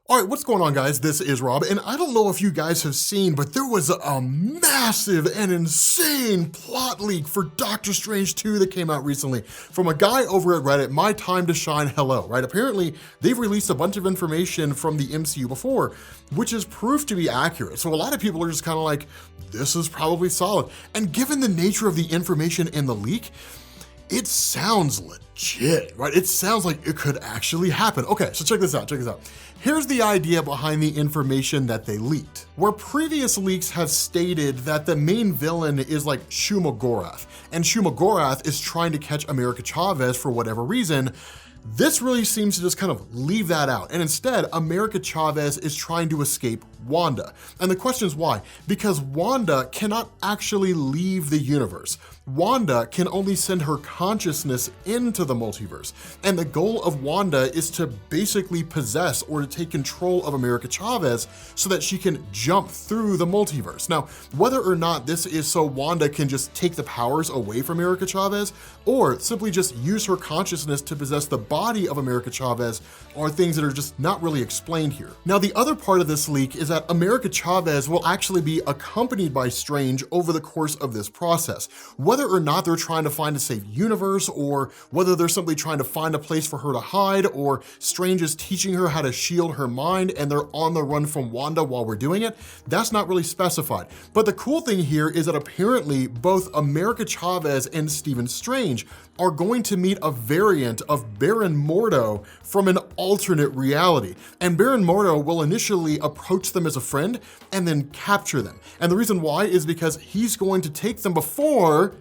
All right, what's going on, guys? This is Rob, and I don't know if you guys have seen, but there was a massive and insane plot leak for Doctor Strange 2 that came out recently from a guy over at Reddit, My Time to Shine Hello, right? Apparently, they've released a bunch of information from the MCU before, which is proved to be accurate. So a lot of people are just kind of like, this is probably solid. And given the nature of the information in the leak, it sounds legit, right? It sounds like it could actually happen. Okay, so check this out. Here's the idea behind the information that they leaked. Where previous leaks have stated that the main villain is like Shuma Gorath, and Shuma Gorath is trying to catch America Chavez for whatever reason, this really seems to just kind of leave that out. And instead, America Chavez is trying to escape Wanda. And the question is why? Because Wanda cannot actually leave the universe. Wanda can only send her consciousness into the multiverse. And the goal of Wanda is to basically possess or to take control of America Chavez so that she can jump through the multiverse. Now, whether or not this is so Wanda can just take the powers away from America Chavez, or simply just use her consciousness to possess the body of America Chavez, are things that are just not really explained here. Now, the other part of this leak is that America Chavez will actually be accompanied by Strange over the course of this process. Whether or not they're trying to find a safe universe, or whether they're simply trying to find a place for her to hide, or Strange is teaching her how to shield her mind and they're on the run from Wanda while we're doing it, that's not really specified. But the cool thing here is that apparently both America Chavez and Stephen Strange are going to meet a variant of Baron Mordo from an alternate reality. And Baron Mordo will initially approach them as a friend and then capture them. And the reason why is because he's going to take them before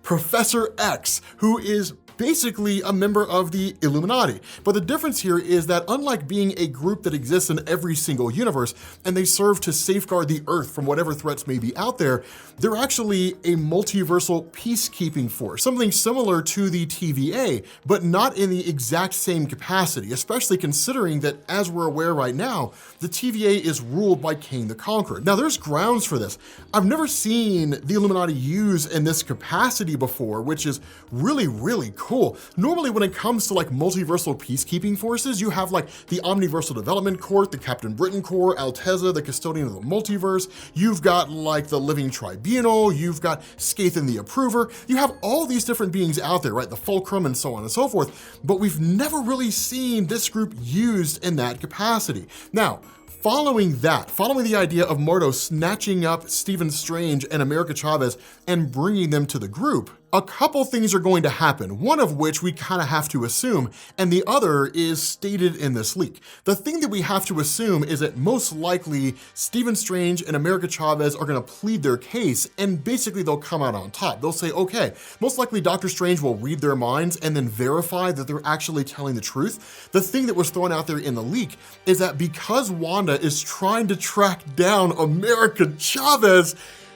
Professor X, who is basically a member of the Illuminati. But the difference here is that unlike being a group that exists in every single universe, and they serve to safeguard the Earth from whatever threats may be out there, they're actually a multiversal peacekeeping force, something similar to the TVA, but not in the exact same capacity, especially considering that, as we're aware right now, the TVA is ruled by Kang the Conqueror. Now, there's grounds for this. I've never seen the Illuminati used in this capacity before, which is really, really cool. Normally, when it comes to like multiversal peacekeeping forces, you have like the Omniversal Development Court, the Captain Britain Corps, Altezza, the Custodian of the Multiverse. You've got like the Living Tribunal. You've got Skathan the Approver. You have all these different beings out there, right? The Fulcrum and so on and so forth. But we've never really seen this group used in that capacity. Now, following the idea of Mordo snatching up Stephen Strange and America Chavez and bringing them to the group, a couple things are going to happen, one of which we kind of have to assume, and the other is stated in this leak. The thing that we have to assume is that most likely Stephen Strange and America Chavez are gonna plead their case, and basically they'll come out on top. They'll say, okay, most likely Doctor Strange will read their minds and then verify that they're actually telling the truth. The thing that was thrown out there in the leak is that because Wanda is trying to track down America Chavez,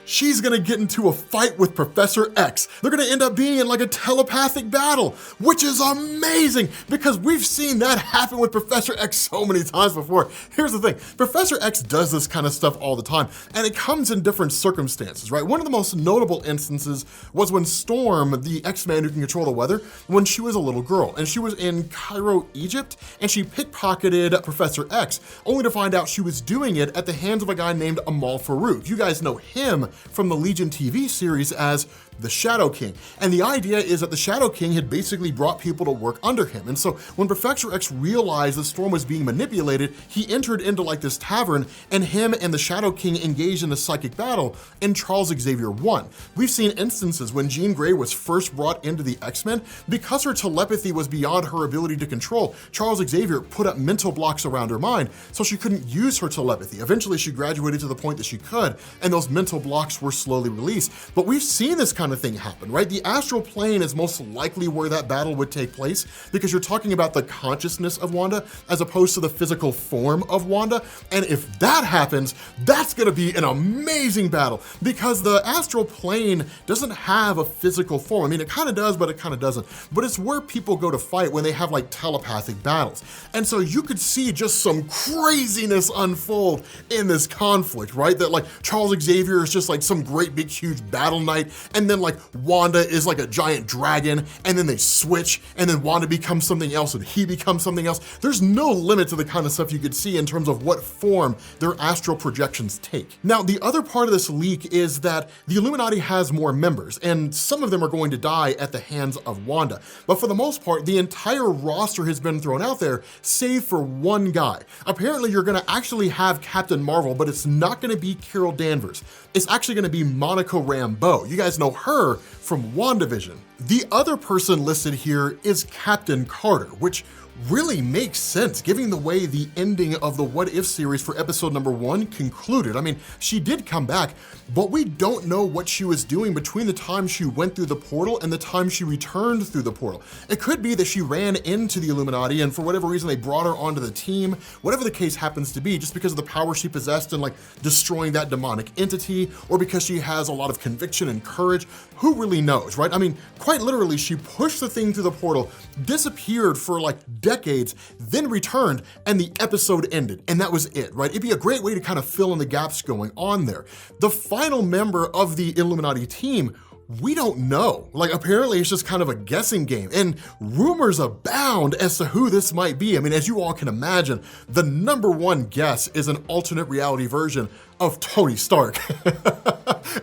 she's gonna get into a fight with Professor X. They're gonna end up being in like a telepathic battle, which is amazing because we've seen that happen with Professor X so many times before. Here's the thing, Professor X does this kind of stuff all the time, and it comes in different circumstances, right? One of the most notable instances was when Storm, the X-Man who can control the weather, when she was a little girl, and she was in Cairo, Egypt, and she pickpocketed Professor X, only to find out she was doing it at the hands of a guy named Amal Farouk. You guys know him from the Legion TV series as the Shadow King. And the idea is that the Shadow King had basically brought people to work under him. And so when Professor X realized that Storm was being manipulated, he entered into like this tavern, and him and the Shadow King engaged in a psychic battle, and Charles Xavier won. We've seen instances when Jean Grey was first brought into the X-Men, because her telepathy was beyond her ability to control, Charles Xavier put up mental blocks around her mind so she couldn't use her telepathy. Eventually she graduated to the point that she could, and those mental blocks were slowly released. But we've seen this kind of thing happen, right? The astral plane is most likely where that battle would take place, because you're talking about the consciousness of Wanda as opposed to the physical form of Wanda. And if that happens, that's gonna be an amazing battle, because the astral plane doesn't have a physical form. I mean, it kind of does, but it kind of doesn't. But it's where people go to fight when they have like telepathic battles. And so you could see just some craziness unfold in this conflict, right? That like Charles Xavier is just like some great big huge battle knight, and then then like Wanda is like a giant dragon, and then they switch, and then Wanda becomes something else and he becomes something else. There's no limit to the kind of stuff you could see in terms of what form their astral projections take. Now, the other part of this leak is that the Illuminati has more members, and some of them are going to die at the hands of Wanda. But for the most part, the entire roster has been thrown out there, save for one guy. Apparently, you're gonna actually have Captain Marvel, but it's not gonna be Carol Danvers. It's actually gonna be Monica Rambeau. You guys know her from WandaVision. The other person listed here is Captain Carter, which really makes sense given the way the ending of the What If series for episode number 1 concluded. I mean, she did come back, but we don't know what she was doing between the time she went through the portal and the time she returned through the portal. It could be that she ran into the Illuminati and for whatever reason they brought her onto the team, whatever the case happens to be, just because of the power she possessed in like destroying that demonic entity, or because she has a lot of conviction and courage. Who really knows, right? I mean, quite literally, she pushed the thing through the portal, disappeared for like decades, then returned, and the episode ended, and that was it, right? It'd be a great way to kind of fill in the gaps going on there. The final member of the Illuminati team, we don't know. Like, apparently it's just kind of a guessing game, and rumors abound as to who this might be. I mean, as you all can imagine, the number one guess is an alternate reality version of Tony Stark.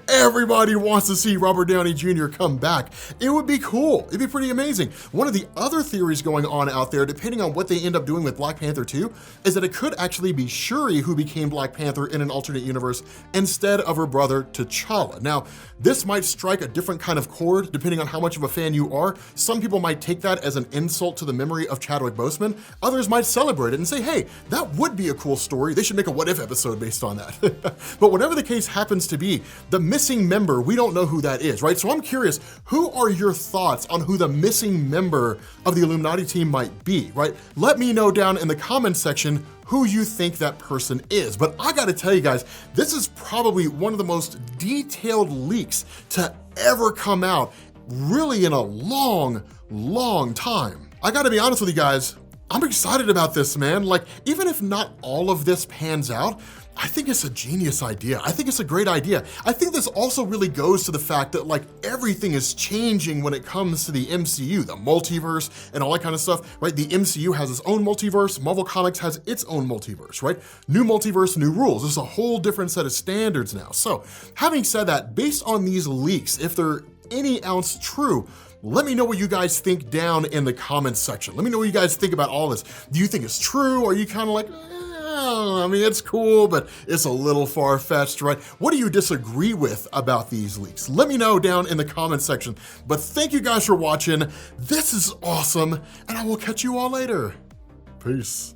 Everybody wants to see Robert Downey Jr. come back. It would be cool. It'd be pretty amazing. One of the other theories going on out there, depending on what they end up doing with Black Panther 2, is that it could actually be Shuri who became Black Panther in an alternate universe instead of her brother T'Challa. Now, this might strike a different kind of chord depending on how much of a fan you are. Some people might take that as an insult to the memory of Chadwick Boseman. Others might celebrate it and say, hey, that would be a cool story. They should make a What If episode based on that. But whatever the case happens to be, the missing member, we don't know who that is, right? So I'm curious, who are your thoughts on who the missing member of the Illuminati team might be, right? Let me know down in the comments section who you think that person is. But I gotta tell you guys, this is probably one of the most detailed leaks to ever come out, really in a long, long time. I gotta be honest with you guys, I'm excited about this, man. Like, even if not all of this pans out, I think it's a genius idea. I think it's a great idea. I think this also really goes to the fact that like everything is changing when it comes to the MCU, the multiverse and all that kind of stuff, right? The MCU has its own multiverse, Marvel Comics has its own multiverse, right? New multiverse, new rules. There's a whole different set of standards now. So having said that, based on these leaks, if they're any ounce true, let me know what you guys think down in the comments section. Let me know what you guys think about all this. Do you think it's true? Or are you kind of like, I mean, it's cool, but it's a little far-fetched, right? What do you disagree with about these leaks? Let me know down in the comments section. But thank you guys for watching. This is awesome, and I will catch you all later. Peace.